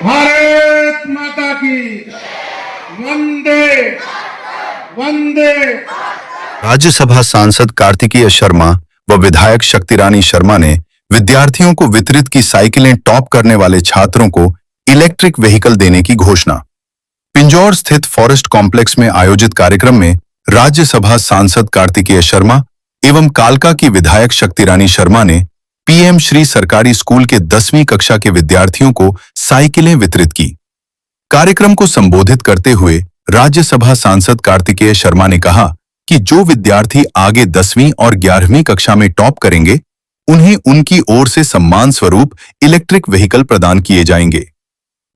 भारत माता की वंदे वंदे। राज्यसभा सांसद कार्तिकेय शर्मा व विधायक शक्तिरानी शर्मा ने विद्यार्थियों को वितरित की साइकिलें टॉप करने वाले छात्रों को इलेक्ट्रिक व्हीकल देने की घोषणा। पिंजौर स्थित फॉरेस्ट कॉम्प्लेक्स में आयोजित कार्यक्रम में राज्यसभा सांसद कार्तिकेय शर्मा एवं कालका की विधायक शक्तिरानी शर्मा ने पीएम श्री सरकारी स्कूल के 10वीं कक्षा के विद्यार्थियों को साइकिलें वितरित की। कार्यक्रम को संबोधित करते हुए राज्यसभा सांसद कार्तिकेय शर्मा ने कहा कि जो विद्यार्थी आगे 10वीं और 11वीं कक्षा में टॉप करेंगे, उन्हें उनकी ओर से सम्मान स्वरूप इलेक्ट्रिक व्हीकल प्रदान किए जाएंगे।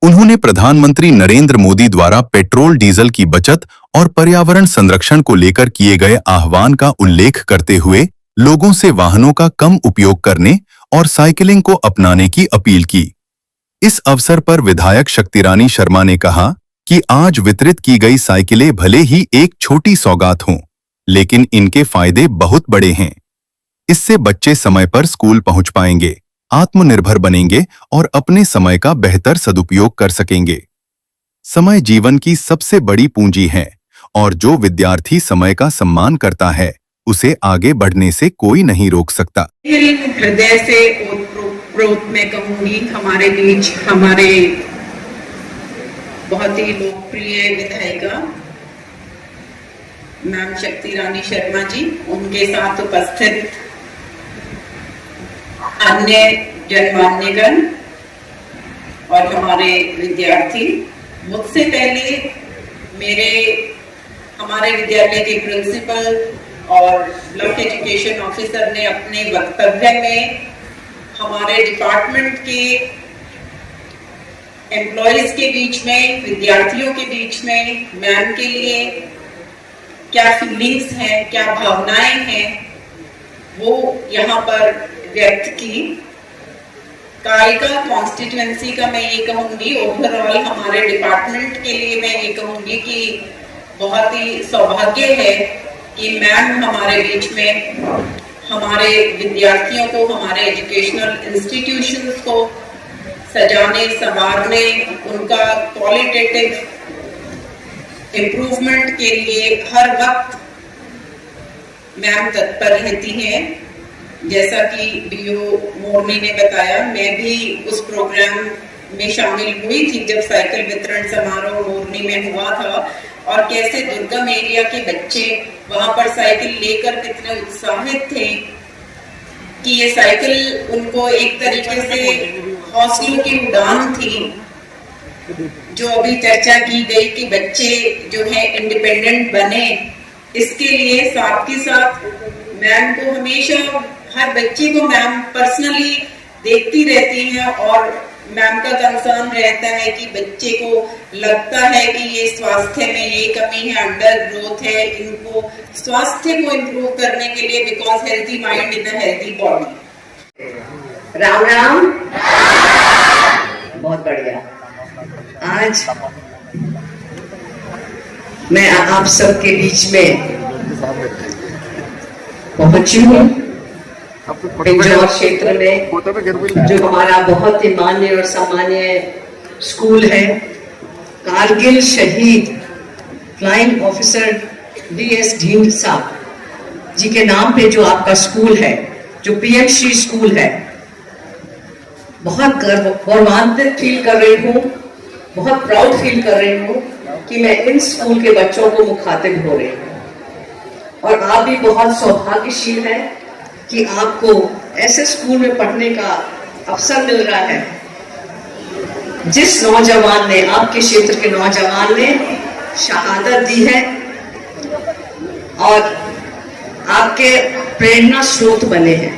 उन्होंने प्रधानमंत्री नरेंद्र मोदी द्वारा पेट्रोल डीजल की बचत और पर्यावरण संरक्षण को लेकर किए गए आह्वान का उल्लेख करते हुए लोगों से वाहनों का कम उपयोग करने और साइकिलिंग को अपनाने की अपील की। इस अवसर पर विधायक शक्तिरानी शर्मा ने कहा कि आज वितरित की गई साइकिलें भले ही एक छोटी सौगात हों, लेकिन इनके फायदे बहुत बड़े हैं। इससे बच्चे समय पर स्कूल पहुंच पाएंगे, आत्मनिर्भर बनेंगे और अपने समय का बेहतर सदुपयोग कर सकेंगे। समय जीवन की सबसे बड़ी पूंजी है और जो विद्यार्थी समय का सम्मान करता है, उसे आगे बढ़ने से कोई नहीं रोक सकता। हृदय से ओतप्रोत मैं कहूंगी, हमारे बीच हमारे बहुत ही लोकप्रिय विधायिका मैम शक्तिरानी शर्मा जी, उनके साथ उपस्थित अन्य जनमान्यगण और हमारे विद्यार्थी। मुझसे पहले हमारे विद्यालय के प्रिंसिपल और ब्लॉक एजुकेशन ऑफिसर ने अपने वक्तव्य में हमारे डिपार्टमेंट के एम्प्लॉयज के बीच में, विद्यार्थियों के बीच में मैम के लिए क्या फीलिंग्स हैं, क्या भावनाएं हैं, वो यहाँ पर व्यक्त की। कालका कॉन्स्टिट्यूएंसी का मैं ये कहूँगी, ओवरऑल हमारे डिपार्टमेंट के लिए मैं ये कहूँगी कि बहुत ही सौभाग्य है कि मैम हमारे बीच में हमारे विद्यार्थियों को, हमारे एजुकेशनल इंस्टीट्यूशंस को सजाने, संवारने, उनका क्वालिटेटिव इम्प्रूवमेंट के लिए हर वक्त मैम तत्पर रहती हैं। जैसा कि डीओ मोरनी ने बताया, मैं भी उस प्रोग्राम में शामिल हुई थी जब साइकिल वितरण समारोह मोरनी में हुआ था, और कैसे दुर्गम एरिया के बच्चे वहां पर साइकिल लेकर कितने उत्साहित थे कि ये साइकिल उनको एक तरीके से हौसलों की उड़ान थी। जो अभी चर्चा की गई कि बच्चे जो है इंडिपेंडेंट बने, इसके लिए साथ के साथ मैम को हमेशा, हर बच्चे को मैम पर्सनली देखती रहती हैं और मैम का कंसर्न रहता है कि बच्चे को लगता है कि ये स्वास्थ्य में ये कमी है, अंडर ग्रोथ है, इनको स्वास्थ्य को इम्प्रूव करने के लिए, because healthy mind in a healthy body. Ram Ram. बहुत बढ़िया। आज मैं आप सबके बीच में पहुंची हूँ पिंजौर क्षेत्र में, जो हमारा बहुत ही मान्य और सम्मानीय स्कूल है। कारगिल शहीद फ्लाइंग ऑफिसर डीएस ढींड साहब जी के नाम पे जो आपका स्कूल है, जो पीएम श्री स्कूल है, बहुत गौरवान्वित फील कर रही हूँ, बहुत प्राउड फील कर रही हूँ कि मैं इन स्कूल के बच्चों को मुखातिब हो रही हूँ। और आप भी बहुत सौभाग्यशील हैं कि आपको ऐसे स्कूल में पढ़ने का अवसर मिल रहा है जिस नौजवान ने, आपके क्षेत्र के नौजवान ने शहादत दी है और आपके प्रेरणा स्रोत बने हैं।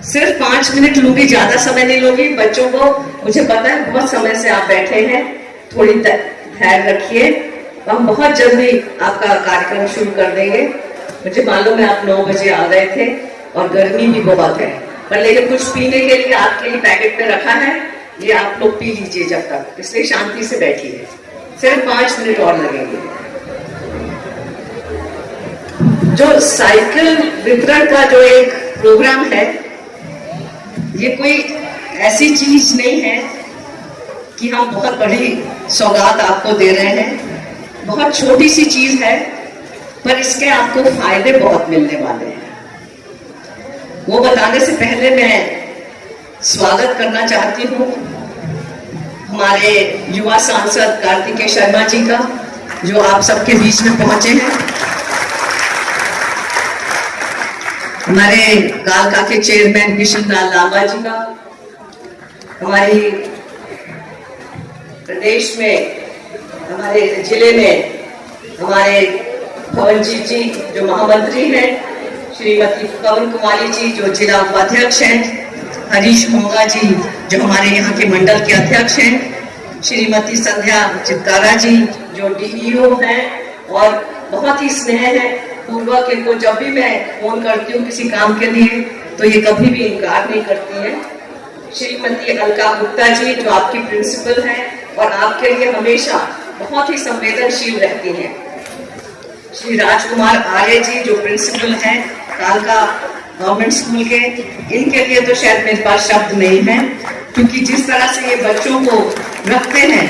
सिर्फ 5 मिनट लूंगी, ज्यादा समय नहीं लूंगी। बच्चों को, मुझे पता है बहुत समय से आप बैठे हैं, थोड़ी धैर्य रखिए, हम बहुत जल्दी आपका कार्यक्रम शुरू कर देंगे। मुझे मालूम है आप 9 बजे आ गए थे और गर्मी भी बहुत है, पर लेकिन कुछ पीने के लिए आपके लिए पैकेट में रखा है, ये आप लोग पी लीजिए जब तक, इसलिए शांति से बैठिए। सिर्फ 5 मिनट और लगेंगे। जो साइकिल वितरण का जो एक प्रोग्राम है, ये कोई ऐसी चीज नहीं है कि हम बहुत बड़ी सौगात आपको दे रहे हैं। बहुत छोटी सी चीज है, पर इसके आपको फायदे बहुत मिलने वाले हैं। वो बताने से पहले मैं स्वागत करना चाहती हूँ हमारे युवा सांसद कार्तिकेय शर्मा जी का, जो आप सबके बीच में पहुंचे हैं। हमारे कालका के चेयरमैन किशन लाल लांबा जी का, हमारी प्रदेश में, हमारे जिले में हमारे भवनजीत जी जो महामंत्री हैं, श्रीमती पवन कुमारी जी जो जिला उपाध्यक्ष हैं, हरीश मोंगा जी जो हमारे यहाँ के मंडल के अध्यक्ष हैं, श्रीमती संध्या चित्कारा जी जो डीईओ हैं और बहुत ही स्नेह है पूर्वक। इनको जब भी मैं फोन करती हूँ किसी काम के लिए तो ये कभी भी इनकार नहीं करती है। श्रीमती अलका गुप्ता जी जो आपकी प्रिंसिपल हैं और आपके लिए हमेशा बहुत ही संवेदनशील रहती हैं। श्री राजकुमार आर्य जी जो प्रिंसिपल हैं कालका गवर्नमेंट स्कूल के, इनके लिए तो शायद मेरे पास शब्द नहीं है, क्योंकि जिस तरह से ये बच्चों को रखते हैं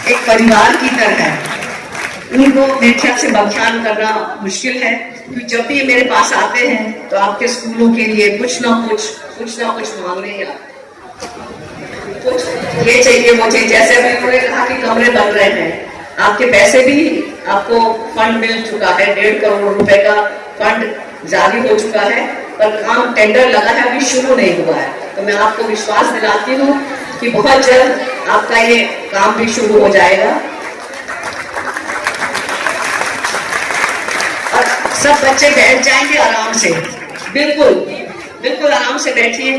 एक परिवार की तरह, उनको मेरे ख्याल से व्याख्यान करना मुश्किल है। क्योंकि जब भी ये मेरे पास आते हैं तो आपके स्कूलों के लिए कुछ ना कुछ मांगने या कुछ ये चाहिए वो चाहिए। जैसे अभी उन्होंने कहा कि कमरे बन रहे हैं, आपके पैसे भी आपको फंड मिल चुका है, 1.5 करोड़ रुपए का फंड जारी हो चुका है, पर काम टेंडर लगा है, अभी शुरू नहीं हुआ है। तो मैं आपको विश्वास दिलाती हूँ कि बहुत जल्द आपका ये काम भी शुरू हो जाएगा और सब बच्चे बैठ जाएंगे आराम से। बिल्कुल आराम से बैठिए,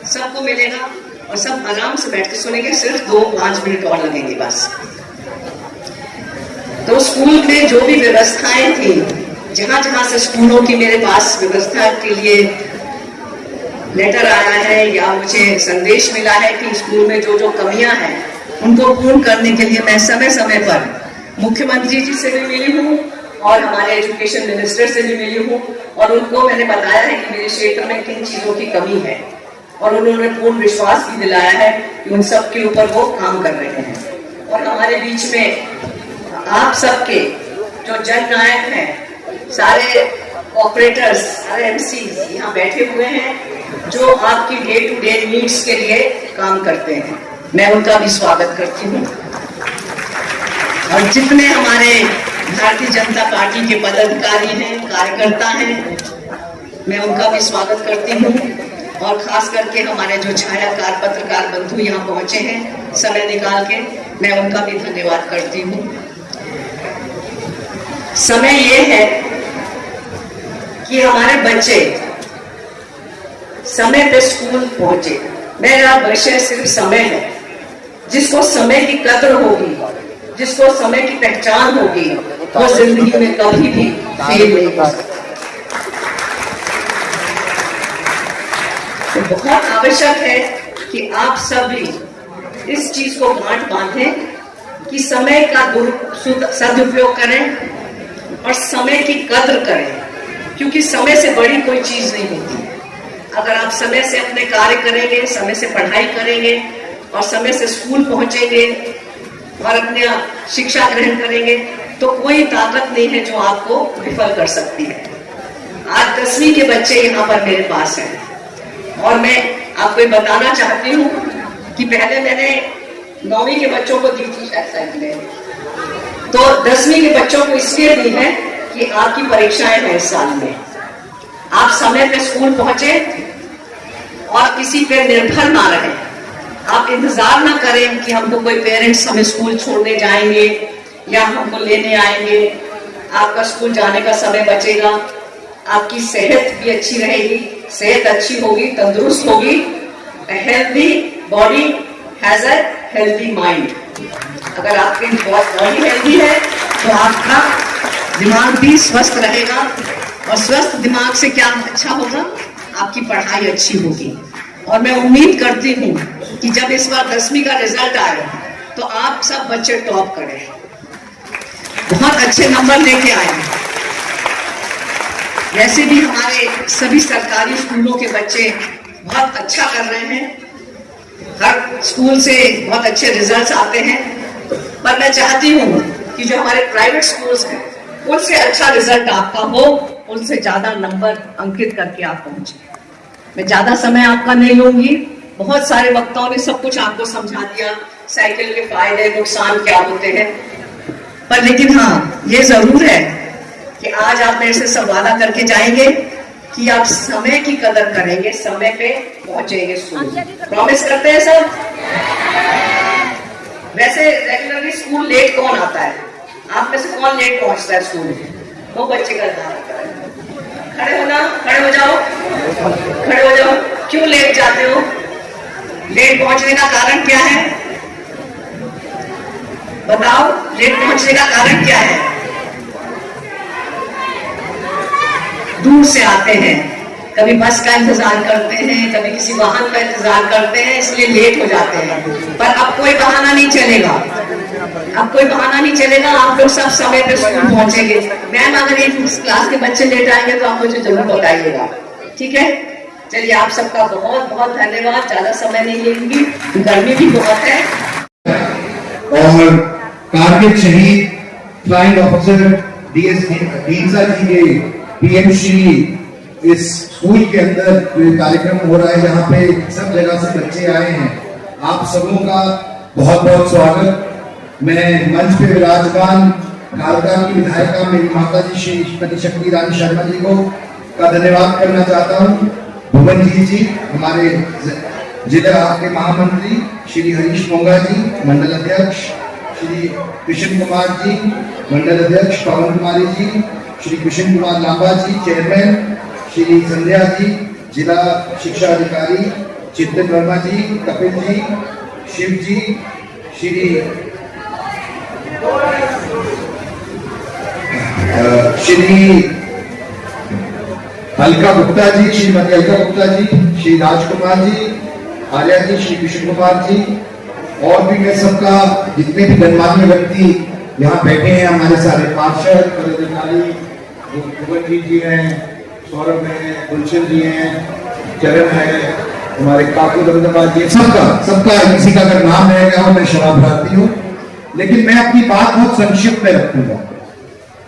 सबको मिलेगा और सब आराम से बैठ के सुनेंगे। सिर्फ 2-5 मिनट और लगेंगे बस। तो स्कूल में जो भी व्यवस्थाएं थी, जहां जहां से स्कूलों की मेरे पास व्यवस्था के लिए लेटर आया है या मुझे संदेश मिला है कि स्कूल में जो जो कमियां हैं उनको पूर्ण करने के लिए मैं समय समय पर मुख्यमंत्री जी से भी मिली हूँ और हमारे एजुकेशन मिनिस्टर से भी मिली हूँ और उनको मैंने बताया है कि मेरे क्षेत्र में किन चीजों की कमी है और उन्होंने पूर्ण विश्वास भी दिलाया है कि उन सब के ऊपर वो काम कर रहे हैं। और हमारे बीच में आप सबके जो जननायक हैं, सारे ऑपरेटर्स, सारे एमसी यहाँ बैठे हुए हैं जो आपकी डे टू डे नीड्स के लिए काम करते हैं, मैं उनका भी स्वागत करती हूँ। और जितने हमारे भारतीय जनता पार्टी के पदाधिकारी हैं, कार्यकर्ता हैं, मैं उनका भी स्वागत करती हूँ। और खास करके हमारे जो छायाकार पत्रकार बंधु यहाँ पहुंचे हैं समय निकाल के, मैं उनका भी धन्यवाद करती हूँ। समय ये है कि हमारे बच्चे समय पे स्कूल पहुंचे। मेरा विषय सिर्फ समय है। जिसको समय की कद्र होगी, जिसको समय की पहचान होगी, वो जिंदगी में कभी भी फेल नहीं हो सकता। तो बहुत आवश्यक है कि आप सभी इस चीज को गांठ बांधें कि समय का सदुपयोग करें और समय की कद्र करें, क्योंकि समय से बड़ी कोई चीज नहीं होती। अगर आप समय से अपने कार्य करेंगे, समय से पढ़ाई करेंगे और समय से स्कूल पहुंचेंगे और अपने शिक्षा ग्रहण करेंगे, तो कोई ताकत नहीं है जो आपको विफल कर सकती है। आज 10वीं के बच्चे यहाँ पर मेरे पास हैं और मैं आपको ये बताना चाहती हूँ कि पहले मैंने 9वीं के बच्चों को दी थी शायद साइकिलें, तो 10वीं के बच्चों को इसलिए दी है कि आपकी परीक्षाएं हैं इस साल में। आप समय पे स्कूल पहुंचे और किसी पे निर्भर ना रहे। आप इंतजार ना करें कि हमको कोई पेरेंट्स हमें स्कूल छोड़ने जाएंगे या हमको लेने आएंगे। आपका स्कूल जाने का समय बचेगा, आपकी सेहत भी अच्छी रहेगी, सेहत अच्छी होगी, तंदुरुस्त होगी। Healthy body has a healthy mind. अगर आपकी बॉडी हेल्दी है तो आपका दिमाग भी स्वस्थ रहेगा और स्वस्थ दिमाग से क्या अच्छा होगा, आपकी पढ़ाई अच्छी होगी। और मैं उम्मीद करती हूँ कि जब इस बार 10वीं का रिजल्ट आए तो आप सब बच्चे टॉप करें, बहुत अच्छे नंबर लेके आए। वैसे भी हमारे सभी सरकारी स्कूलों के बच्चे बहुत अच्छा कर रहे हैं। हर स्कूल से बहुत अच्छे रिजल्ट्स आते हैं, पर मैं चाहती हूँ कि जो हमारे प्राइवेट स्कूल्स हैं उनसे अच्छा रिजल्ट आपका हो, उनसे ज्यादा नंबर अंकित करके आप पहुंचे। मैं ज्यादा समय आपका नहीं लूंगी, बहुत सारे वक्ताओं ने सब कुछ आपको समझा दिया, साइकिल के फायदे नुकसान क्या होते हैं, पर लेकिन हाँ ये जरूर है कि आज आप मेरे से सब वादा करके जाएंगे कि आप समय की कदर करेंगे, समय पे पहुंचेंगे स्कूल। प्रॉमिस करते हैं सब? वैसे रेगुलरली स्कूल लेट कौन आता है? आप में से कौन लेट पहुंचता है स्कूल? वो बच्चे का खड़े होना, खड़े हो जाओ, खड़े हो जाओ। क्यों लेट जाते हो? लेट पहुंचने का कारण क्या है? बताओ, लेट पहुंचने का कारण क्या है? दूर से आते हैं, कभी बस का इंतजार करते हैं, कभी किसी वाहन का इंतजार करते हैं, इसलिए लेट हो जाते हैं। पर अब कोई बहाना नहीं चलेगा, अब कोई बहाना नहीं चलेगा, आप लोग सब समय पे स्कूल पहुंचेंगे। मैम अगर एक क्लास के बच्चे लेट आएंगे तो आप मुझे जरूर बताइएगा, ठीक है? चलिए, आप सबका बहुत बहुत धन्यवाद। ज्यादा समय नहीं लेंगी, गर्मी भी बहुत है। और कारगिल शहीद फ्लाइंग ऑफिसर डीएस ढींसा जी के पीएमश्री इस स्कूल के अंदर जो कार्यक्रम हो रहा है, जहाँ पे सब जगह से बच्चे आए हैं, आप सबों का बहुत बहुत स्वागत। मैं मंच पे विराजमान कारगिल की विधायिका मेरी माता जी श्री श्रीमती शक्ति रानी शर्मा जी को का धन्यवाद करना चाहता हूँ। भुवन जी, हमारे जिला के महामंत्री श्री हरीश मोंगा जी, मंडल अध्यक्ष श्री कृष्ण कुमार जी, मंडल अध्यक्ष पवन कुमारी जी, श्री कृष्ण कुमार लांबा जी, चेयरमैन श्री संध्या जी, जिला शिक्षा अधिकारी चिंतन वर्मा जी, कपिल जी, शिव जी, श्री अलका गुप्ता जी, श्रीमती अलका गुप्ता जी, श्री राजकुमार जी, आर्या जी, श्री कृष्ण कुमार जी, और भी मैं सबका जितने भी गणमान्य व्यक्ति यहाँ बैठे हैं, हमारे सारे पार्षद, पदाधिकारी, भुवन जी हैं, सौरभ है, गुलशन जी हैं, चरण है, हमारे काकू दमदमा जी, सबका किसी का अगर नाम रहेगा मैं क्षमा प्रार्थी हूँ, लेकिन मैं अपनी बात बहुत संक्षिप्त में रखूंगा।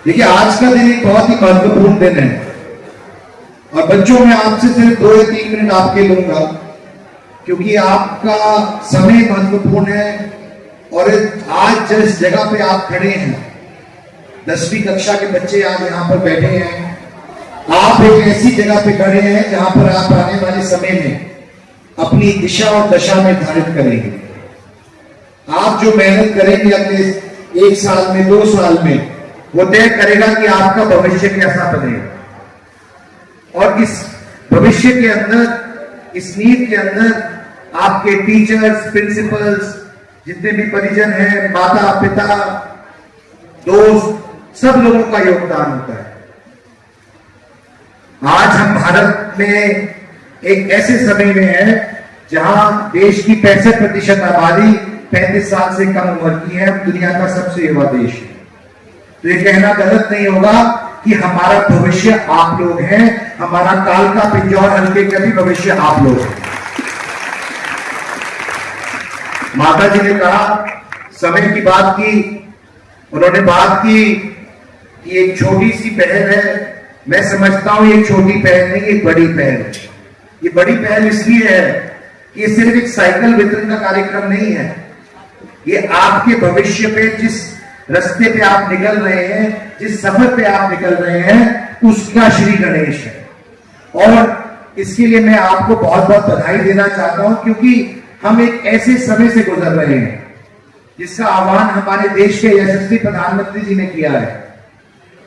देखिए, आज का दिन एक बहुत ही महत्वपूर्ण दिन है और बच्चों में आपसे सिर्फ 2 या 3 मिनट आपके लूंगा, क्योंकि आपका समय महत्वपूर्ण है। और आज जिस जगह पे आप खड़े हैं, 10वीं कक्षा के बच्चे आज यहाँ पर बैठे हैं, आप एक ऐसी जगह पे खड़े हैं जहां पर आप आने वाले समय में अपनी दिशा और दशा निर्धारित करेंगे। आप जो मेहनत करेंगे अगले 1 साल में, 2 साल में, वो तय करेगा कि आपका भविष्य कैसा बनेगा। और इस भविष्य के अंदर, इस नींव के अंदर आपके टीचर्स, प्रिंसिपल्स, जितने भी परिजन हैं, माता पिता, दोस्त, सब लोगों का योगदान होता है। आज हम भारत में एक ऐसे समय में हैं जहां देश की 65% आबादी 35 साल से कम उम्र की है। दुनिया का सबसे युवा देश है। तो ये कहना गलत नहीं होगा कि हमारा भविष्य आप लोग हैं, हमारा काल का पिंजौर हल्के का भी भविष्य आप लोग हैं। माता जी ने कहा, समय की बात की, उन्होंने बात की कि एक छोटी सी पहल है। मैं समझता हूं ये छोटी पहल नहीं, एक बड़ी पहल है। ये बड़ी पहल इसलिए है कि ये सिर्फ एक साइकिल वितरण का कार्यक्रम नहीं है। ये आपके भविष्य पे, जिस रास्ते पे आप निकल रहे हैं, जिस सफर पे आप निकल रहे हैं, उसका श्री गणेश है। और इसके लिए मैं आपको बहुत बहुत बधाई देना चाहता हूं, क्योंकि हम एक ऐसे समय से गुजर रहे हैं जिसका आह्वान हमारे देश के यशस्वी प्रधानमंत्री जी ने किया है।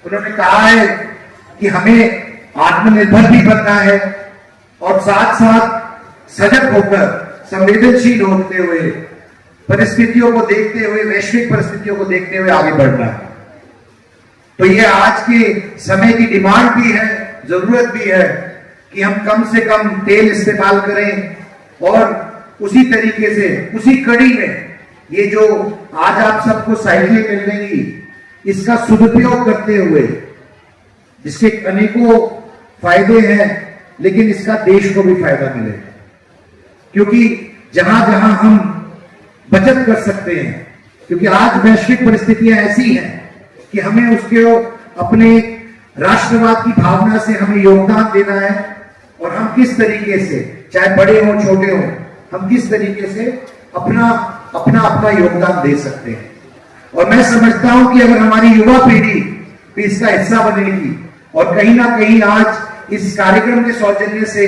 उन्होंने कहा है कि हमें आत्मनिर्भर भी बनना है और साथ साथ सजग होकर, संवेदनशील होते हुए, परिस्थितियों को देखते हुए, वैश्विक परिस्थितियों को देखते हुए आगे बढ़ना है। तो ये आज के समय की डिमांड भी है, जरूरत भी है कि हम कम से कम तेल इस्तेमाल करें और उसी तरीके से, उसी कड़ी में ये जो आज आप सबको साइकिलें मिल रही, इसका सदुपयोग करते हुए, इसके अनेकों फायदे हैं, लेकिन इसका देश को भी फायदा मिले। क्योंकि जहां जहां हम बचत कर सकते हैं, क्योंकि आज वैश्विक परिस्थितियां ऐसी हैं कि हमें उसके अपने राष्ट्रवाद की भावना से हमें योगदान देना है, और हम किस तरीके से, चाहे बड़े हो छोटे हो, हम किस तरीके से अपना अपना अपना योगदान दे सकते हैं। और मैं समझता हूं कि अगर हमारी युवा पीढ़ी भी इसका हिस्सा बनेगी, और कहीं ना कहीं आज इस कार्यक्रम के सौजन्य से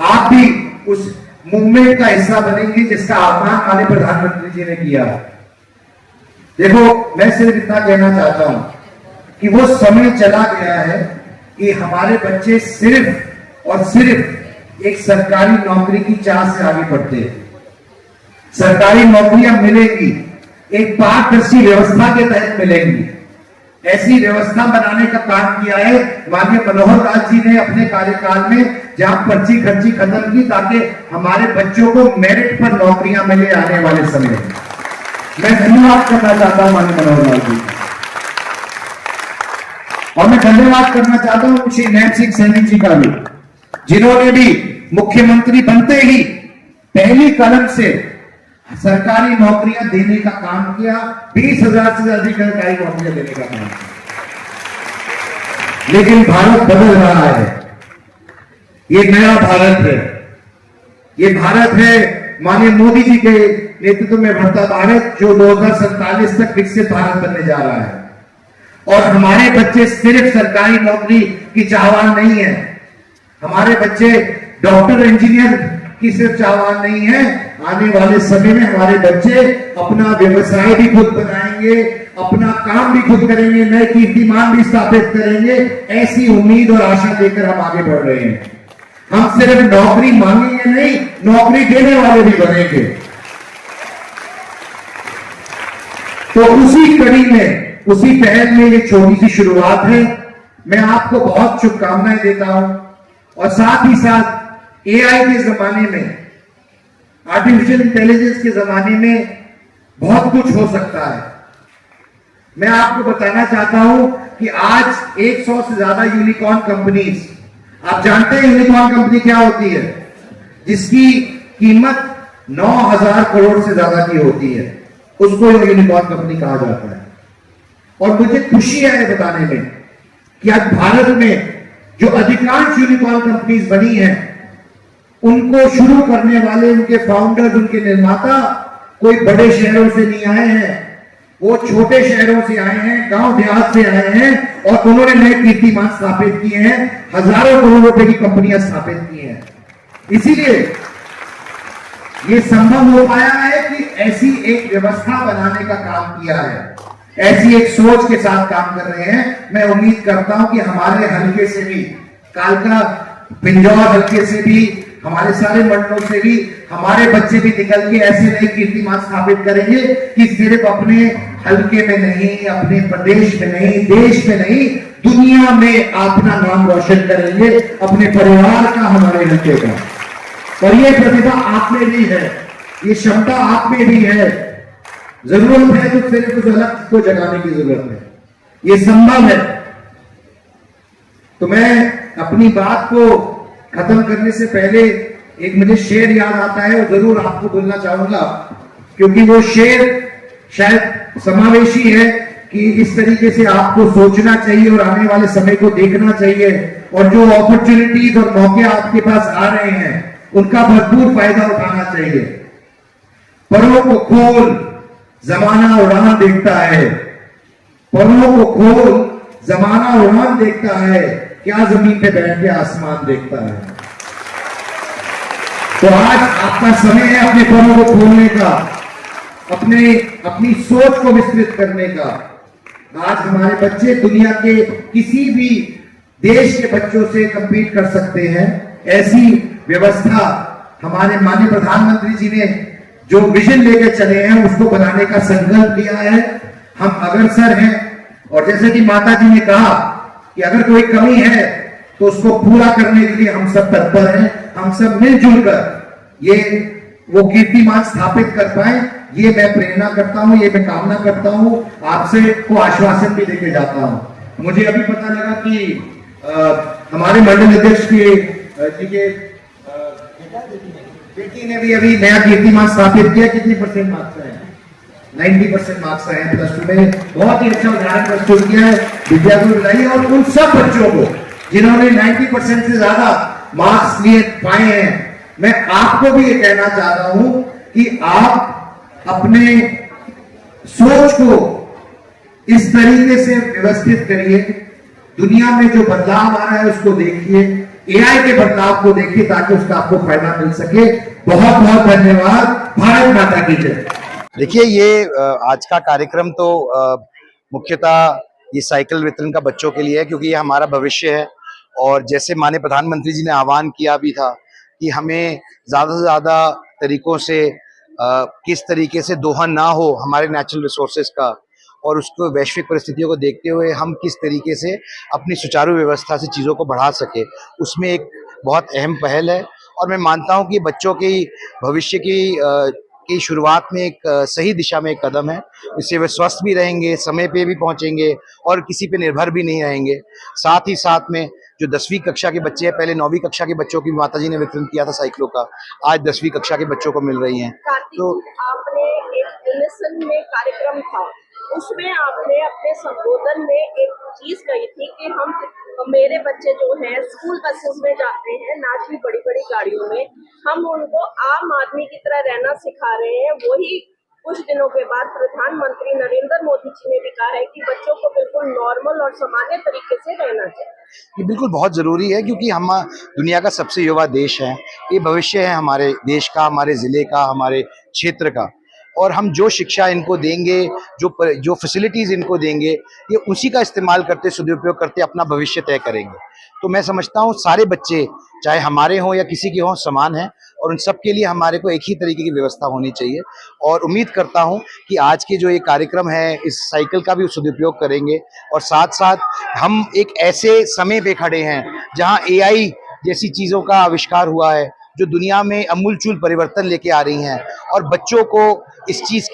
आप भी उस मूवमेंट का हिस्सा बनेंगे जिसका आह्वान माननीय प्रधानमंत्री जी ने किया। देखो, मैं सिर्फ इतना कहना चाहता हूं कि वो समय चला गया है कि हमारे बच्चे सिर्फ और सिर्फ एक सरकारी नौकरी की चाह से आगे बढ़ते हैं। सरकारी नौकरियां मिलेंगी, एक पारदर्शी व्यवस्था के तहत मिलेंगी। ऐसी व्यवस्था बनाने का काम किया है माननीय मनोहर लाल जी ने अपने कार्यकाल में, जहां पर्ची खर्ची खत्म की ताकि हमारे बच्चों को मेरिट पर नौकरियां मिले आने वाले समय में। मैं धन्यवाद करना चाहता हूं माननीय मनोहर लाल जी, और मैं धन्यवाद करना चाहता हूं श्री नैब सिंह सैनी जी का भी, जिन्होंने भी मुख्यमंत्री बनते ही पहली कलम से सरकारी नौकरियां देने का काम किया। 20,000 से अधिक सरकारी नौकरियां देने का काम किया। लेकिन भारत बदल रहा है, ये नया भारत है, ये भारत है माननीय मोदी जी के नेतृत्व में बढ़ता भारत, जो 2047 तक विकसित भारत बनने जा रहा है। और हमारे बच्चे सिर्फ सरकारी नौकरी की चाहवान नहीं है, हमारे बच्चे डॉक्टर इंजीनियर की सिर्फ चाहवान नहीं है, आने वाले समय में हमारे बच्चे अपना व्यवसाय भी खुद बनाएंगे, अपना काम भी खुद करेंगे, नए कीर्तिमान भी स्थापित करेंगे। ऐसी उम्मीद और आशा लेकर हम आगे बढ़ रहे हैं। हम सिर्फ नौकरी मांगेंगे नहीं, नौकरी देने वाले भी बनेंगे। तो उसी कड़ी में, उसी पहल में ये छोटी सी शुरुआत है। मैं आपको बहुत शुभकामनाएं देता हूं, और साथ ही साथ एआई के जमाने में, आर्टिफिशियल इंटेलिजेंस के जमाने में बहुत कुछ हो सकता है। मैं आपको बताना चाहता हूं कि आज 100 से ज्यादा यूनिकॉर्न कंपनीज, आप जानते हैं यूनिकॉर्न कंपनी क्या होती है, जिसकी कीमत 9,000 करोड़ से ज्यादा की होती है, उसको यूनिकॉर्न कंपनी कहा जाता है। और मुझे खुशी है ये बताने में कि आज भारत में जो अधिकांश यूनिकॉर्न कंपनीज बनी हैं, उनको शुरू करने वाले, उनके फाउंडर्स, उनके निर्माता कोई बड़े शहरों से नहीं आए हैं, वो छोटे शहरों से आए हैं, गांव देहात से आए हैं, और उन्होंने नए कीर्तिमान स्थापित किए हैं, हजारों करोड़ रुपए की कंपनियां स्थापित की हैं। इसीलिए ये संभव हो पाया है कि ऐसी एक व्यवस्था बनाने का काम किया है, ऐसी एक सोच के साथ काम कर रहे हैं। मैं उम्मीद करता हूं कि हमारे हल्के से भी, कालका पिंजौर हल्के से भी, हमारे सारे मंडलों से भी हमारे बच्चे भी निकल के ऐसे नए कीर्तिमान स्थापित करेंगे कि सिर्फ अपने हल्के में नहीं, अपने प्रदेश में नहीं, देश में नहीं, दुनिया में अपना नाम रोशन करेंगे, अपने परिवार का, हमारे हल्के का। और ये प्रतिभा आप में भी है, ये क्षमता आप में भी है। जरूरत है तो सिर्फ कुछ अलग को जगाने की जरूरत है, ये संभव है। तो मैं अपनी बात को खत्म करने से पहले एक मुझे शेर याद आता है, और जरूर आपको बोलना चाहूंगा, क्योंकि वो शेर शायद समावेशी है कि इस तरीके से आपको सोचना चाहिए और आने वाले समय को देखना चाहिए, और जो अपॉर्चुनिटीज और मौके आपके पास आ रहे हैं उनका भरपूर फायदा उठाना चाहिए। परों को खोल, जमाना उड़ान देखता है, परों को खोल, जमाना उड़ान देखता है, क्या जमीन पे बैठ के आसमान देखता है। तो आज आपका समय है अपने परों को खोलने का, अपनी सोच को विस्तृत करने का। आज हमारे बच्चे दुनिया के किसी भी देश के बच्चों से compete कर सकते हैं। ऐसी व्यवस्था हमारे माननीय प्रधानमंत्री जी ने जो विजन लेकर चले हैं, उसको बनाने का संकल्प लिया है। हम अग्रसर हैं, और जैसे कि माता जी ने कहा कि अगर कोई कमी है तो उसको पूरा करने के लिए हम सब तत्पर हैं। हम सब मिलजुल कर ये वो कीर्तिमान स्थापित कर पाए, ये मैं प्रेरणा करता हूं, ये मैं कामना करता हूं। आपसे को आश्वासन भी देके जाता हूं। मुझे अभी पता लगा कि हमारे मंडल अध्यक्ष जी के बेटी ने भी अभी नया कीर्तिमान स्थापित किया। कितनी परसेंट मार्क्स आए? 90% मार्क्स आए हैं प्लस 2 में। बहुत ही अच्छा उदाहरण प्रस्तुत किया है विद्या को बुलाई, और उन सब बच्चों को जिन्होंने 90% से ज्यादा मार्क्स लिए पाए हैं, मैं आपको भी ये कहना चाह रहा हूं कि आप अपने सोच को इस तरीके से व्यवस्थित करिए, दुनिया में जो बदलाव आ रहा है उसको देखिए, एआई के बदलाव को देखिए, ताकि उसका आपको फायदा मिल सके। बहुत बहुत धन्यवाद। भारत माता की जय। देखिए, ये आज का कार्यक्रम तो मुख्यतः ये साइकिल वितरण का बच्चों के लिए है, क्योंकि ये हमारा भविष्य है। और जैसे माननीय प्रधानमंत्री जी ने आह्वान किया भी था कि हमें ज्यादा से ज्यादा तरीकों से किस तरीके से दोहन ना हो हमारे नेचुरल रिसोर्सेज का, और उसको वैश्विक परिस्थितियों को देखते हुए हम किस तरीके से अपनी सुचारू व्यवस्था से चीज़ों को बढ़ा सके, उसमें एक बहुत अहम पहल है। और मैं मानता हूं कि बच्चों की भविष्य की शुरुआत में एक सही दिशा में एक कदम है। इससे वे स्वस्थ भी रहेंगे, समय पे भी पहुंचेंगे और किसी पे निर्भर भी नहीं रहेंगे। साथ ही साथ में जो 10वीं कक्षा के बच्चे हैं, पहले 9वीं कक्षा के बच्चों की माताजी ने वितरण किया था साइकिलों का, आज 10वीं कक्षा के बच्चों को मिल रही हैं। तो आपने एक एलिसन में कार्यक्रम था, उसमें आपने अपने संबोधन में एक चीज कही थी कि मेरे बच्चे जो हैं स्कूल बसेस में जाते हैं, ना कि बड़ी बड़ी गाड़ियों में, हम उनको आम आदमी की तरह रहना सिखा रहे हैं। वही कुछ दिनों के बाद प्रधानमंत्री नरेंद्र मोदी जी ने भी कहा है कि बच्चों को बिल्कुल नॉर्मल और सामान्य तरीके से रहना चाहिए। ये बिल्कुल बहुत जरूरी है, क्योंकि हम दुनिया का सबसे युवा देश है, ये भविष्य है हमारे देश का, हमारे जिले का, हमारे क्षेत्र का। और हम जो शिक्षा इनको देंगे, जो फैसिलिटीज इनको देंगे, ये उसी का इस्तेमाल करते, सदुपयोग करते अपना भविष्य तय करेंगे। तो मैं समझता हूँ सारे बच्चे, चाहे हमारे हों या किसी के हों, समान हैं, और उन सब के लिए हमारे को एक ही तरीके की व्यवस्था होनी चाहिए। और उम्मीद करता हूं कि आज के जो ये कार्यक्रम है, इस साइकिल का भी सदुपयोग करेंगे। और साथ साथ हम एक ऐसे समय पे खड़े हैं जहां एआई जैसी चीज़ों का आविष्कार हुआ है, जो दुनिया में अमूलचूल परिवर्तन लेके आ रही हैं। और बच्चों को इस चीज़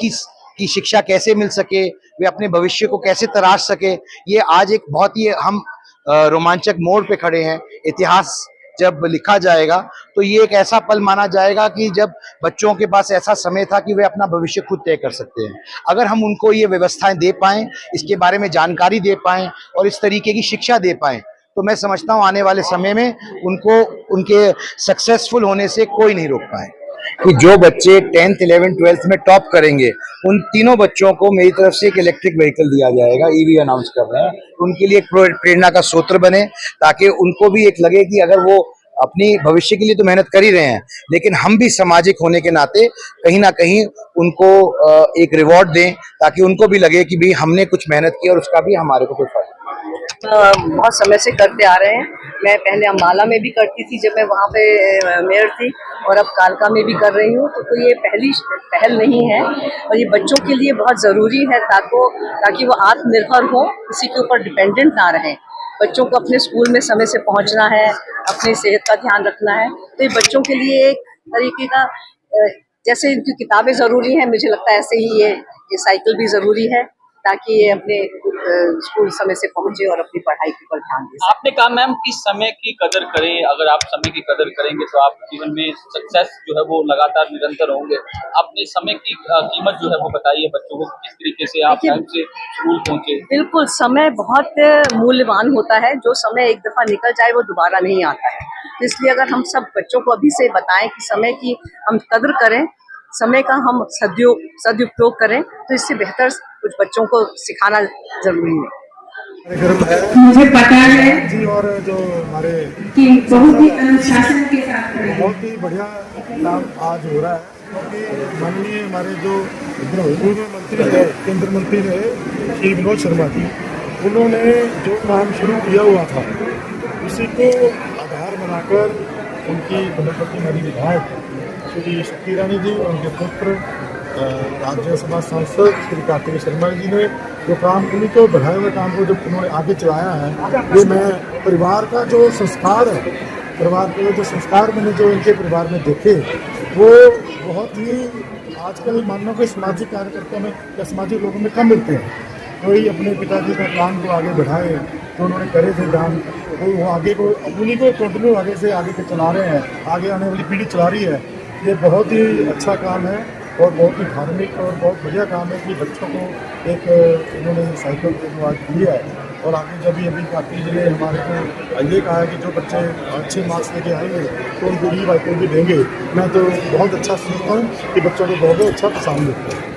की शिक्षा कैसे मिल सके, वे अपने भविष्य को कैसे तराश सके, ये आज एक बहुत ही हम रोमांचक मोड़ पे खड़े हैं। इतिहास जब लिखा जाएगा तो ये एक ऐसा पल माना जाएगा कि जब बच्चों के पास ऐसा समय था कि वे अपना भविष्य खुद तय कर सकते हैं। अगर हम उनको ये व्यवस्थाएं दे पाएं, इसके बारे में जानकारी दे पाएं और इस तरीके की शिक्षा दे पाएं, तो मैं समझता हूं आने वाले समय में उनको उनके सक्सेसफुल होने से कोई नहीं रोक पाए। कि जो बच्चे 10th, 11th, 12th में टॉप करेंगे, उन तीनों बच्चों को मेरी तरफ से एक इलेक्ट्रिक व्हीकल दिया जाएगा। ईवी अनाउंस कर रहे हैं, उनके लिए एक प्रेरणा का सूत्र बने, ताकि उनको भी एक लगे कि अगर वो अपनी भविष्य के लिए तो मेहनत कर ही रहे हैं, लेकिन हम भी सामाजिक होने के नाते कहीं ना कहीं उनको एक रिवॉर्ड दें, ताकि उनको भी लगे कि भाई हमने कुछ मेहनत की और उसका भी हमारे को कोई फायदा। बहुत समय से करते आ रहे हैं। मैं पहले अम्बाला में भी करती थी जब मैं वहाँ पे मेयर थी, और अब कालका में भी कर रही हूँ। तो ये पहली पहल नहीं है, और ये बच्चों के लिए बहुत ज़रूरी है ताकि वो आत्मनिर्भर हो, किसी के ऊपर डिपेंडेंट ना रहें। बच्चों को अपने स्कूल में समय से पहुँचना है, अपनी सेहत का ध्यान रखना है। तो ये बच्चों के लिए एक तरीके का, जैसे इनकी किताबें ज़रूरी हैं, मुझे लगता है ऐसे ही ये साइकिल भी ज़रूरी है, ताकि ये अपने स्कूल समय से पहुंचे और अपनी पढ़ाई के ऊपर ध्यान दें। आपने कहा मैम कि समय की कदर करें, अगर आप समय की कदर करेंगे तो आप जीवन में सक्सेस जो है वो लगातार निरंतर होंगे। आपने समय की कीमत जो है वो बताइए बच्चों को, किस तरीके से आप टाइम से स्कूल पहुंचे। बिल्कुल, समय बहुत मूल्यवान होता है। जो समय एक दफा निकल जाए वो दोबारा नहीं आता है। तो इसलिए अगर हम सब बच्चों को अभी से बताएं कि समय की हम कदर करें, समय का हम सदुपयोग करें, तो इससे बेहतर कुछ बच्चों को सिखाना जरूरी है। मुझे पता है जी, और जो हमारे कि बहुत ही अनुशासन के साथ बहुत ही बढ़िया काम आज हो रहा है, क्योंकि माननीय हमारे जो पूर्व मंत्री है, केंद्र मंत्री है श्री विनोद शर्मा जी, उन्होंने जो काम शुरू किया हुआ था उसी को आधार बनाकर उनकी बनस्पति हमारी विधायक श्री शक्ति ईरानी जी और उनके पुत्र राज्यसभा सांसद श्री कार्तिक शर्मा जी ने जो काम, उन्हीं को बढ़ाए हुए काम को जब उन्होंने आगे चलाया है, ये मैं परिवार का जो संस्कार है, परिवार के जो संस्कार मैंने जो इनके परिवार में देखे, वो बहुत ही आजकल मानव के सामाजिक कार्यकर्ता में या सामाजिक लोगों में कम मिलते हैं। कोई अपने पिताजी का काम को आगे बढ़ाए, जो उन्होंने करे थे काम, वो आगे को उन्हीं को कंटिन्यू आगे से आगे के चला रहे हैं, आगे आने वाली पीढ़ी चला रही है। ये बहुत ही अच्छा काम है और बहुत ही धार्मिक और बहुत बढ़िया काम है कि बच्चों को एक इन्होंने साइकिल को आज दिया है। और आगे जब अभी काफ़ी जिले हमारे को ये कहा है कि जो बच्चे अच्छे मार्क्स लेके आएंगे तो उनको ई वाइकल भी देंगे। मैं तो बहुत अच्छा समझता हूँ कि बच्चों को बहुत अच्छा पसंद है।